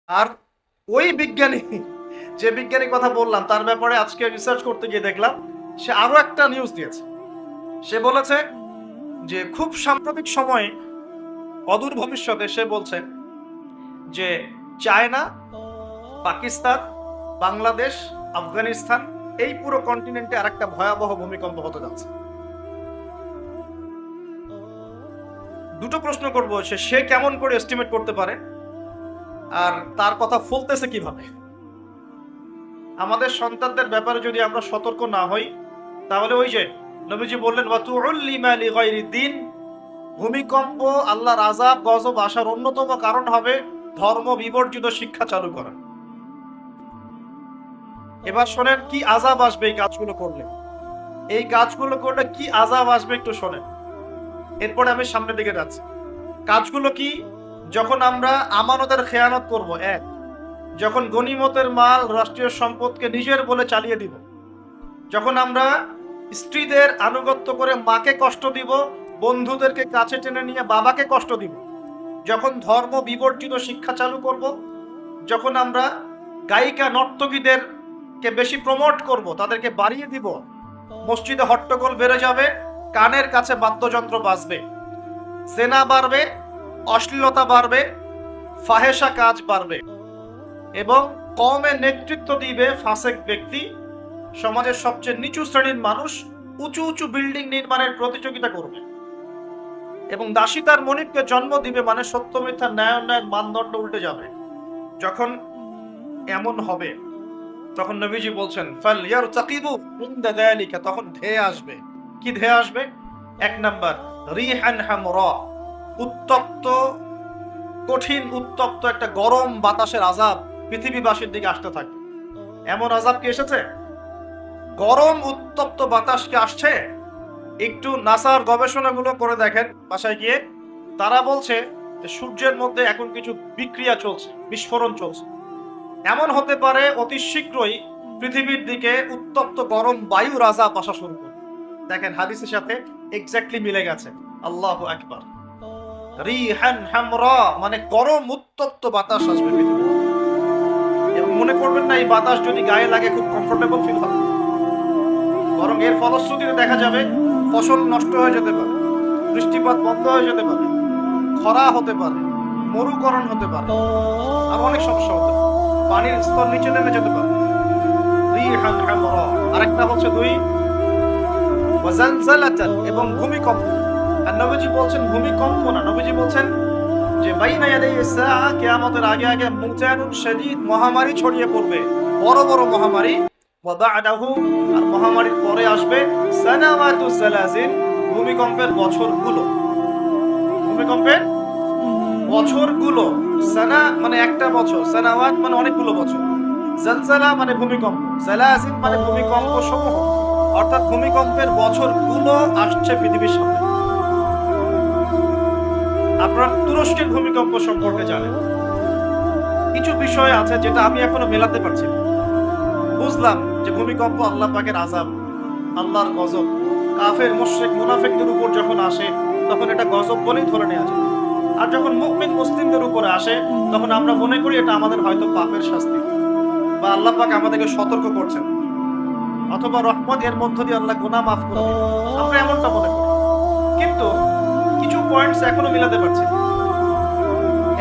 আর ওই বিজ্ঞানী, যে বিজ্ঞানীর কথা বললাম, তার ব্যাপারে আজকে রিসার্চ করতে গিয়ে দেখলাম সে আরো একটা নিউজ দিয়েছে। সে বলেছে যে খুব সাম্প্রতিক সময়ে, অদূর ভবিষ্যতে, সে বলছে যে চায়না, পাকিস্তান, বাংলাদেশ, আফগানিস্তান, এই পুরো কন্টিনেন্টে আরেকটা ভয়াবহ ভূমিকম্প হতে যাচ্ছে। দুটো প্রশ্ন করবো, সে কেমন করে এস্টিমেট করতে পারে, আর তার কথা ফলতেছে কিভাবে? আমাদের সন্তানদের ব্যাপারে যদি আমরা সতর্ক না হই, তাহলে ওই যে নবীজি বললেন ওয়াতুউল্লিমা লিগাইরিদ্দিন, ভূমিকম্প, আল্লাহর আযাব গজব আসার অন্যতম কারণ হবে ধর্ম বিবর্জিত শিক্ষা চালু করা। এবার শোনেন কি আযাব আসবে এই কাজগুলো করলে। এই কাজগুলো করলে কি আযাব আসবে একটু শোনেন, এরপরে আমি সামনের দিকে যাচ্ছি। কাজগুলো কি? যখন আমরা আমানতের খেয়ানত করব, এক, যখন গনিমতের মাল, রাষ্ট্রীয় সম্পদকে নিজের বলে চালিয়ে দিব, যখন আমরা স্ত্রীদের আনুগত্য করে মাকে কষ্ট দিব, বন্ধুদেরকে কাছে টেনে নিয়ে বাবাকে কষ্ট দিব, যখন ধর্ম বিবর্জিত শিক্ষা চালু করব, যখন আমরা গায়িকা নর্তকীদেরকে বেশি প্রমোট করব, তাদেরকে বাড়িয়ে দিব, মসজিদে হট্টগোল বেড়ে যাবে, কানের কাছে বাদ্যযন্ত্র বাজবে, জেনা বাড়বে, অশ্লীলতা বাড়বে, ফাহেসা কাজ বাড়বে, এবং কওমে নেতৃত্ব দিবে ফাসেক ব্যক্তি, সমাজের সবচেয়ে নিচু শ্রেণীর মানুষ উঁচু উঁচু বিল্ডিং নির্মাণের প্রতিযোগিতা করবে, এবং দাসী তার মনিবকে জন্ম দিবে, মানে সত্য মিথ্যা ন্যায় অন্যায়ের মানদণ্ড উল্টে যাবে। যখন এমন হবে, তখন নবীজি বলছেন ফালইয়ারতাকিবু ইনদা যালিকা, তখন ধেয়ে আসবে। কি ধেয়ে আসবে? এক নাম্বার, রিহান হামরা, উত্তপ্ত, কঠিন উত্তপ্ত একটা গরম বাতাসের আযাব পৃথিবীবাসীর দিকে আসতে থাকে। এমন আযাব কি এসেছে? গরম উত্তপ্ত বাতাস কি আসছে? একটু নাসার গবেষণাগুলো করে দেখেন বাসায় গিয়ে। তারা বলছে যে সূর্যের মধ্যে এখন কিছু বিক্রিয়া চলছে, বিস্ফোরণ চলছে। এমন হতে পারে অতি শীঘ্রই পৃথিবীর দিকে উত্তপ্ত গরম বায়ুর আযাব আসা শুরু করবে। দেখেন হাদিসের সাথে এক্স্যাক্টলি মিলে গেছে। আল্লাহু আকবার। রিহান হামরা মানে গরম উত্তপ্ত বাতাস আসবে পৃথিবীতে। এবং মনে করবেন না এই বাতাস যদি গায়ে লাগে খুব কমফোর্টেবল ফিল হবে, বরং এর ফলশ্রুতিতে দেখা যাবে ফসল নষ্ট হয়ে যেতে পারে, বৃষ্টিপাত বন্ধ হয়ে যেতে পারে, খরা হতে পারে, মরুকরণ হতে পারে, আর অনেক সমস্যা হতে পারে, পানির স্তর নিচে নেমে যেতে পারে। রিহান হামরা। আরেকটা হচ্ছে দুই, ওয়াজালজালাতান, এবং ভূমিকম্প। আর নবীজি বলছেন ভূমিকম্প না, নবীজি বলছেন যে বাইনা ইয়াদাইস সাআ, কিয়ামতের আগে আগে মুতানুন শাদীদ, মহামারী ছড়িয়ে পড়বে, বড় বড় মহামারী। ওয়া বা'দাহু, আর মহামারীর পরে আসবে সানাওয়াতু সালাসিল, ভূমিকম্পের বছরগুলো। ভূমিকম্পের বছরগুলো। সানা মানে একটা বছর, সানাওয়াত মানে অনেকগুলো বছর, জালজালা মানে ভূমিকম্প, সালাসিল মানে ভূমিকম্প সমূহ। অর্থাৎ ভূমিকম্পের বছরগুলো আসছে পৃথিবীর সামনে। আপনারা তুরস্কের ভূমিকম্প সম্পর্কে জানেন। কিছু বিষয় আছে যেটা আমি এখনো মেলাতে পারছি না। বুঝলাম যে ভূমিকম্প আল্লাহ পাকের আযাব, আল্লাহর গজব। কাফের, মুশরিক, মুনাফিকদের উপর যখন আসে তখন এটা গজব বলেই ধরে নেওয়া যায়। আর যখন মুমিন মুসলিমদের উপরে আসে তখন আমরা মনে করি এটা আমাদের হয়তো পাপের শাস্তি, বা আল্লাহ পাক আমাদেরকে সতর্ক করছেন, অথবা রহমত, এর মধ্য দিয়ে আল্লাহ গুনাহ মাফ করে দিবেন। আমরা এমনটা মনে করি, কিন্তু কিছু পয়েন্টস এখনো মিলাতে পারছি না।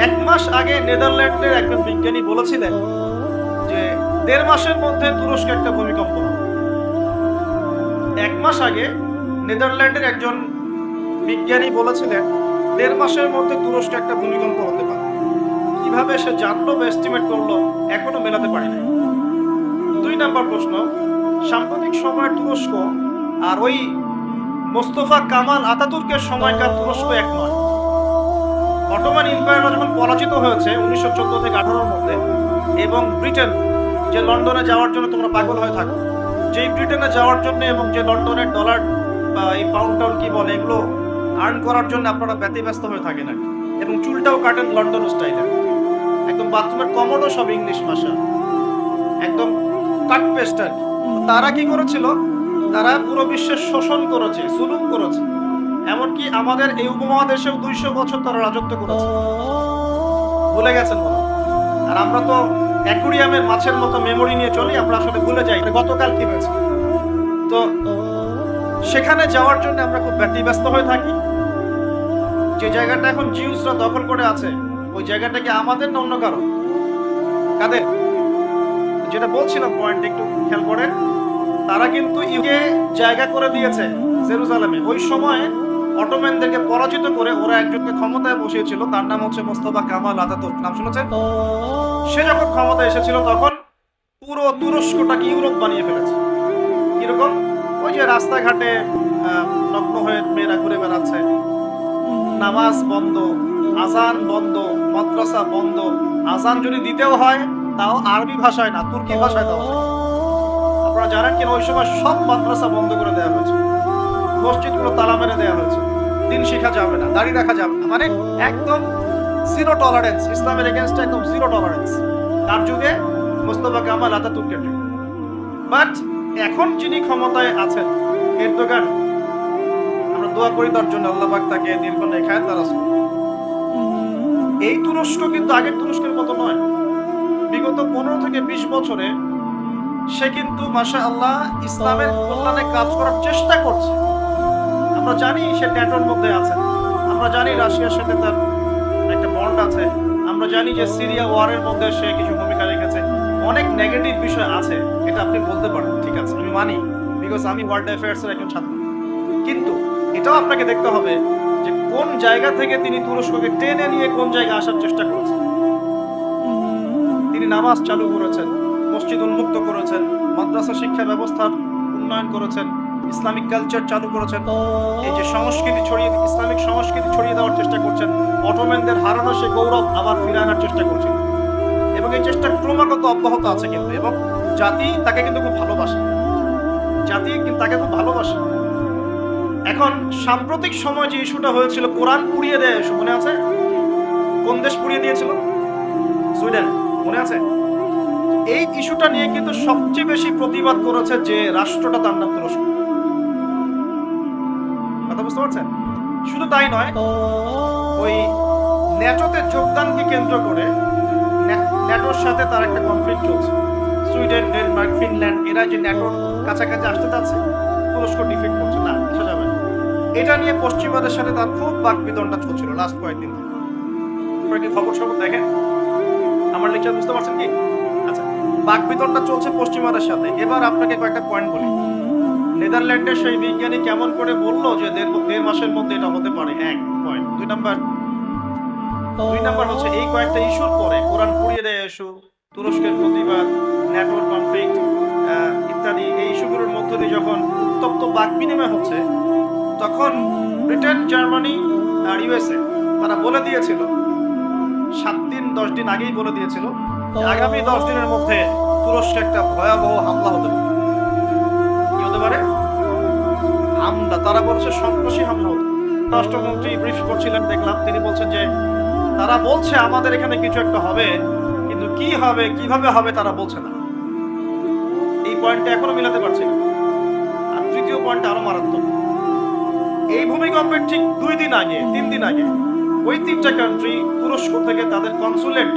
1 মাস আগে নেদারল্যান্ডের একজন বিজ্ঞানী বলেছিলেন যে 1.5 মাসের মধ্যে তুরস্কে একটা ভূমিকম্প হবে। 1 মাস আগে নেদারল্যান্ডের একজন বিজ্ঞানী বলেছিলেন 1.5 মাসের মধ্যে তুরস্কে একটা ভূমিকম্প হতে পারে। কিভাবে সে জানলো বা এস্টিমেট করলো এখনো মেলাতে পারি না। 2 নাম্বার প্রশ্ন, সাম্প্রতিক সময়ের তুরস্ক আর ওই মোস্তফা কামাল আতাতুর্কের সময়কার তুরস্ক এক নয়। অটোমান এম্পায়ার যখন পরাজিত হয়েছে 1914 থেকে 18-র মধ্যে, এবং ব্রিটেন, যে লন্ডনে যাওয়ার জন্য তোমরা পাগল হয়ে থাকো, যেই ব্রিটেনে যাওয়ার জন্য এবং যে লন্ডনের ডলার বা এই পাউন্ড টাউন কি বলে এগুলো আর্ন করার জন্য আপনারা ব্যতিব্যস্ত হয়ে থাকেন আর কি। এবং চুলটাও কাটেন লন্ডন স্টাইলে, একদম বাথরুমের কমোডও সব ইংলিশ ভাষা, একদম কাট পেস্ট আর কি। তারা কি করেছিল? তারা পুরো বিশ্বের শোষণ করেছে, জুলুম করেছে। এমনকি আমাদের এই উপমহাদেশেও 200 বছর তারা রাজত্ব করেছে। ভুলে গেছেন মনে হয়? আর আমরা তো অ্যাকুরিয়ামের মাছের মতো মেমোরি নিয়ে চলি, আমরা আসলে ভুলে যাই গতকাল কি হয়েছে। তো সেখানে যাওয়ার জন্য আমরা খুব ব্যতিব্যস্ত হয়ে থাকি। যে জায়গাটা এখন জিউসরা দখল করে আছে, ওই জায়গাটা কি আমাদের না অন্য কারো? কাদের? যেটা বলছিলাম পয়েন্ট একটু খেয়াল করেন, তারা কিন্তু ইউকে জায়গা করে দিয়েছে জেরুজালেমে। ওই সময় অটোম্যানদেরকে পরাজিত করে ওরা একজনকে ক্ষমতায় বসিয়েছিল, তার নাম হচ্ছে মোস্তফা কামাল আতাতুর্ক, নাম শুনেছেন? সে যখন ক্ষমতায় এসেছিল তখন পুরো তুরস্কটাকে ইউরোপ বানিয়ে ফেলেছে। কিরকম? ওই যে রাস্তাঘাটে নগ্ন হয়ে মেয়েরা ঘুরে বেড়াচ্ছে, নামাজ বন্ধ, আজান বন্ধ, মাদ্রাসা বন্ধ। আজান যদি দিতেও হয় তাও আরবি ভাষায় না, তুর্কি ভাষায় দেওয়া হয়। আপনারা জানেন কিনা ওই সময় সব মাদ্রাসা বন্ধ করে দেওয়া হয়েছে, মসজিদগুলো তালা মেরে দেওয়া হয়েছে, দিন শিখা যাবে না, দাড়ি রাখা যাবে না, মানে একদম জিরো টলারেন্স, ইসলামের এগেইনস্টে একদম জিরো টলারেন্স। তার যুগে মোস্তফা কামাল আতাতুর্কের যুগে। বাট এখন যিনি ক্ষমতায় আছেন এরদোগান, আমরা দোয়া করি তার জন্য, আল্লাহ পাক তাকে দীর্ঘ নেখায়াত দারাজ করুন। এই তুরস্ক কিন্তু আগের তুরস্কের মতো নয়। বিগত 15 থেকে 20 বছরে সে কিন্তু মাশাআল্লাহ ইসলামের কল্যাণে কাজ করার চেষ্টা করছে। আমরা জানি সে ন্যাটোর মধ্যে আছে, আমরা জানি রাশিয়ার সাথে তার একটা বন্ড আছে, আমরা জানি যে সিরিয়া ওয়ারের মধ্যে সে কিছু ভূমিকা রেখেছে। অনেক নেগেটিভ বিষয় আছে, এটা আপনি বলতে পারেন, ঠিক আছে, আমি মানি, বিকজ আমি ওয়ার্ল্ড অ্যাফেয়ার্স এর একজন ছাত্র। কিন্তু এটাও আপনাকে দেখতে হবে যে কোন জায়গা থেকে তিনি তুরস্ককে টেনে নিয়ে কোন জায়গায় আসার চেষ্টা করেছেন। তিনি নামাজ চালু করেছেন, মসজিদ উন্মুক্ত করেছেন, মাদ্রাসা শিক্ষা ব্যবস্থার উন্নয়ন করেছেন, ইসলামিক কালচার চালু করেছেন, এই যে সংস্কৃতি ছড়িয়ে, ইসলামিক সংস্কৃতি ছড়িয়ে দেওয়ার চেষ্টা করছেন, অটোম্যানদের হারানো সে গৌরব আবার ফিরে আনার চেষ্টা করছেন। এবং এই চেষ্টা ক্রমাগত অব্যাহত আছে কিন্তু, এবং জাতি তাকে কিন্তু খুব ভালোবাসে, জাতি কিন্তু তাকে খুব ভালোবাসে। এখন সাম্প্রতিক সময় যে ইস্যুটা হয়েছিল কোরআন পুড়িয়ে দেয়, মনে আছে? কোন দেশ পুড়িয়ে দিয়েছিল? সুইডেন, মনে আছে? এই ইস্যুটা নিয়ে কিন্তু সবচেয়ে বেশি প্রতিবাদ করেছে যে রাষ্ট্রটা, তার নাম তুরস্ক। কথা বুঝতে পারছেন? শুধু তাই নয়, ওই ন্যাটোতে যোগদানকে কেন্দ্র করে ন্যাটোর সাথে তার একটা কনফ্লিক্ট চলছে। সুইডেন, ডেনমার্ক, ফিনল্যান্ড এরা যে ন্যাটোর কাছাকাছি আসতে চাচ্ছে, তুরস্ক ডিফিট করছে না, আসা যাবে না। এটা নিয়ে পশ্চিমাদের সাথে তার খুব বাকবিতণ্ডা চলছিল লাস্ট কয়েকদিন। আপনারা কি খবর দেখেন? আমার লেকচার বুঝতে পারছেন কি? আচ্ছা, বাকবিতণ্ডা চলছে পশ্চিমাদের সাথে। এবার আপনাকে কয়েকটা পয়েন্ট বলি। নেদারল্যান্ডের সেই বিজ্ঞানী কেমন করে বললো যে দেড় মাসের মধ্যে এটা হতে পারে, এক পয়েন্ট। দুই নাম্বার হচ্ছে এই কয়েকটা ইস্যুর পরে কোরআন পুড়িয়ে দেয় ইস্যু, তুরস্কের প্রতিবাদ, ন্যাটোর কনফ্লিক্ট ইত্যাদি, এই ইস্যুগুলোর মধ্যে দিয়ে যখন উত্তপ্ত বাক বিনিময় হচ্ছে, তখন ব্রিটেন, জার্মানি আর ইউএসএ তারা বলে দিয়েছিল 7-10 দিন আগেই বলে দিয়েছিল যে আগামী 10 দিনের মধ্যে তুরস্কে একটা ভয়াবহ হামলা হতে পারে। কি হতে পারে? হামলা। তারা বলছে সন্ত্রাসী হামলা হতে। রাষ্ট্রমন্ত্রী ব্রিফ করছিলেন, দেখলাম তিনি বলছেন যে তারা বলছে আমাদের এখানে কিছু একটা হবে, কিন্তু কি হবে, কিভাবে হবে তারা বলছে না। এই পয়েন্টটা এখনো মিলাতে পারছি না। আর তৃতীয় পয়েন্টটা আরো মারাত্মক। এই ভূমিকম্পের ঠিক 2 দিন আগে, 3 দিন আগে ওই 3টা কান্ট্রি তুরস্ক থেকে তাদের কনসুলেট,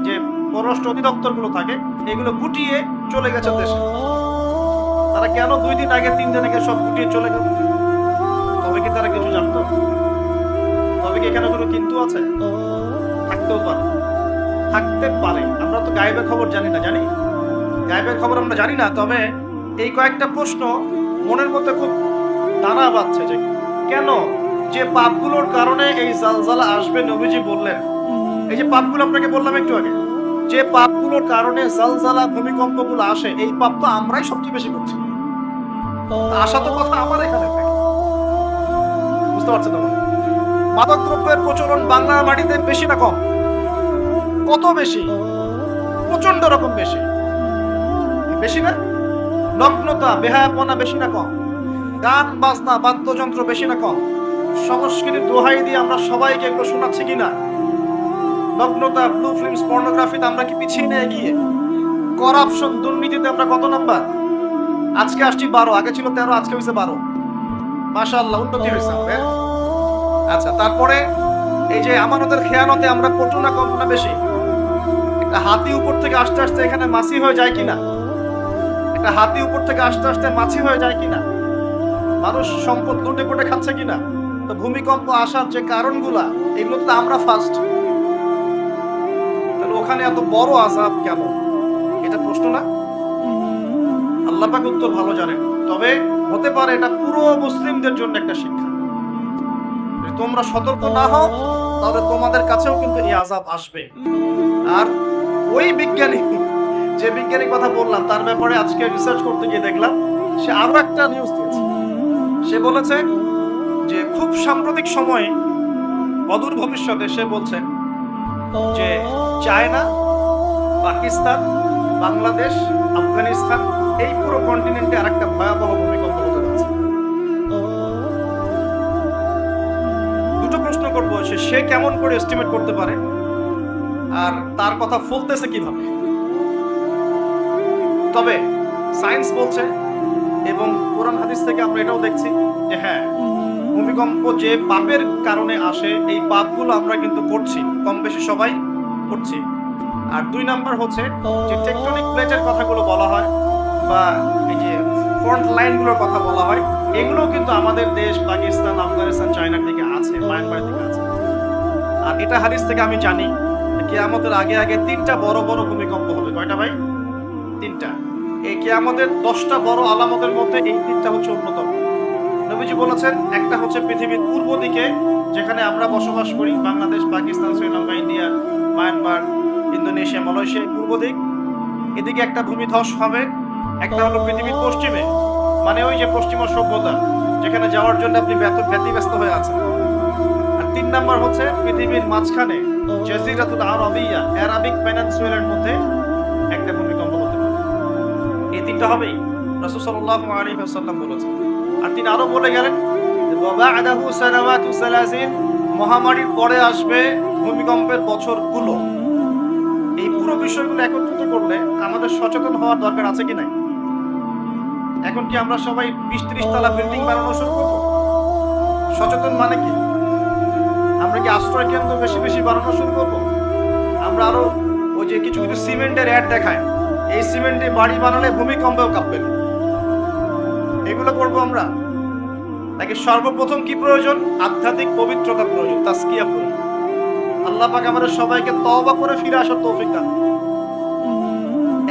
যে পররাষ্ট্র অধিদপ্তরগুলো থাকে, এগুলো গুটিয়ে চলে গেছে দেশে। তারা কেন 2 দিন আগে, 3 দিন আগে সব গুটিয়ে চলে গেল? তবে কি তারা কিছু জানতো? তবে কি এখানে কোনো কিন্তু আছে? থাকতেও পারে, থাকতে পারে। আমরা তো গায়েবের খবর জানি না, জানি গায়েবের খবর আমরা জানি না। তবে এই কয়েকটা প্রশ্ন মনের মধ্যে খুব দানা বাঁধছে যে কেন, যে পাপগুলোর কারণে এই জালজালা আসবে, নবীজি বললেন। এই যে পাপগুলো আপনাকে বললাম একটু আগে, যে পাপগুলোর কারণে জালজালা, ভূমিকম্পগুলো আসে, এই পাপ তো আমরাই সবচেয়ে বেশি করছি। আশা তো কথা আমার এখানে থাকে, বুঝতে পারছেন না? মাদক দ্রব্যের প্রচলন বাংলার মাটিতে বেশি না কম? কত বেশি? প্রচন্ড রকম বেশি, বেশি না? নগ্নতা, বেহায়াপনা বেশি না কম? গান বাজনা, বাদ্যযন্ত্র বেশি না কম? সংস্কৃতির দোহাই দিয়ে আমরা সবাইকে এগুলো শোনাচ্ছি কিনা? নগ্নতা, ব্লু ফিল্মস, পর্নোগ্রাফিতে আমরা কি পিছিয়ে নিয়ে গিয়ে? করাপশন, দুর্নীতিতে আমরা কত নাম্বার? আজকে আসছি 12, আগে ছিল 13, আজকে হয়েছে 12। মাশাআল্লাহ, উন্নতি হয়েছে আমাদের। আচ্ছা, তারপরে এই যে আমানতের খেয়ানতে আমরা পটু না কম না বেশি? একটা হাতি উপর থেকে আস্তে আস্তে এখানে মাছি হয়ে যায় কিনা, একটা হাতি উপর থেকে আস্তে আস্তে মাছি হয়ে যায় কিনা, মানুষ সম্পদ লুটে পুটে খাচ্ছে কিনা। তো ভূমিকম্প আসার যে কারণগুলা, এগুলো তো আমরা ফার্স্ট, তাহলে ওখানে এত বড় আযাব কেন? এটা প্রশ্ন না? আল্লাহ পাক উত্তর ভালো জানেন। তবে হতে পারে এটা পুরো মুসলিমদের জন্য একটা শিক্ষা। যদি তোমরা সতর্ক না হও তাহলে তোমাদের কাছেও কিন্তু এই আযাব আসবে। আর ওই বিজ্ঞানী, যে বিজ্ঞানীর কথা বললাম, তার ব্যাপারে আজকে রিসার্চ করতে গিয়ে দেখলাম সে আরো একটা নিউজ দিয়েছে। সে বলেছে যে খুব সাম্প্রতিক সময়ে, অদূর ভবিষ্যতে, সে বলছে যে চায়না, পাকিস্তান, বাংলাদেশ, আফগানিস্তান, এই পুরো কন্টিনেন্টে আরেকটা ভয়াবহ ভূমিকম্প হতে যাচ্ছে। দুটো প্রশ্ন করবো, সে কেমন করে এস্টিমেট করতে পারে আর তার কথা ফলতেছে কিভাবে? তবে সায়েন্স বলছে এবং কোরআন হাদিস থেকে আমরা এটাও দেখছি যে হ্যাঁ, ভূমিকম্প যে পাপের কারণে আসে, এই পাপগুলো আমরা কিন্তু করছি, কম বেশি সবাই করছি। আর দুই নাম্বার হচ্ছে যে টেকটনিক প্লেটের কথাগুলো বলা হয় বা এই যে ফ্রন্ট লাইনগুলোর কথা বলা হয়, এগুলো কিন্তু আমাদের দেশ পাকিস্তান, আফগানিস্তান, চায়নার দিকে আছে, মায়ানমার দিকে আছে। আর এটা হাদিস থেকে আমি জানি কিয়ামতের আগে আগে 3টা বড় বড় ভূমিকম্প হবে। কয়টা ভাই? 3টা। এই কিয়ামতের 10টা বড় আলামতের মধ্যে এই 3টা হচ্ছে অন্যতম। নবীজি বলেছেন একটা হচ্ছে পৃথিবীর পূর্ব দিকে, যেখানে আমরা বসবাস করি, Bangladesh, Pakistan, Sri Lanka, India, Myanmar, Indonesia, Malaysia, পূর্ব দিক, এদিকে একটা ভূমিধস হবে। একটা হলো পৃথিবীর পশ্চিমে, মানে ওই যে পশ্চিমা সভ্যতা, যেখানে যাওয়ার জন্য আপনি ব্যতিব্যস্ত হয়ে আছেন। আর 3 নাম্বার হচ্ছে পৃথিবীর মাঝখানে, জাজিরাতুল আরাবিয়া, আরাবিক পেনিনসুলার মধ্যে একটা ভূমিকম্প হতে পারে। এই 3টা হবেই, রাসূল সাল্লাল্লাহু আলাইহি ওয়াসাল্লাম বলেছেন। আর তিনি আরো বলে গেলেন ওয়াবা'দাহু সানাওয়াতু সালাসিন, মহামারীর পরে আসবে ভূমিকম্পের বছরগুলো। এই পুরো বিষয়গুলো একত্রিত করলে আমাদের সচেতন হওয়ার দরকার আছে কি নাই? এখন কি আমরা সবাই 20-30 তলা বিল্ডিং বানানো শুরু করবো? সচেতন মানে কি? আমরা কি আশ্রয় কেন্দ্র বেশি বেশি বানানো শুরু করবো? আমরা আরো ওই যে কিছু কিছু সিমেন্টের অ্যাড দেখায়, এই সিমেন্টে বাড়ি বানালে ভূমিকম্পেও কাঁপবে, এগুলো করবো আমরা? নাকি সর্বপ্রথম কি প্রয়োজন? আধ্যাত্মিক পবিত্রতা প্রয়োজন, তাসকিয়া প্রয়োজন। আল্লাহ পাক আমাদের সবাইকে তওবা করে ফিরে আসার তৌফিক দান।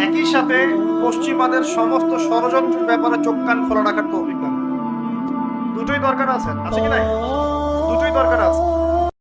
একই সাথে পশ্চিমাদের সমস্ত ষড়যন্ত্রের ব্যাপারে চোখ কান খোলা রাখার তৌফিক দান। দুটোই দরকার আছে, আছে কি নাই? দুটোই দরকার আছে।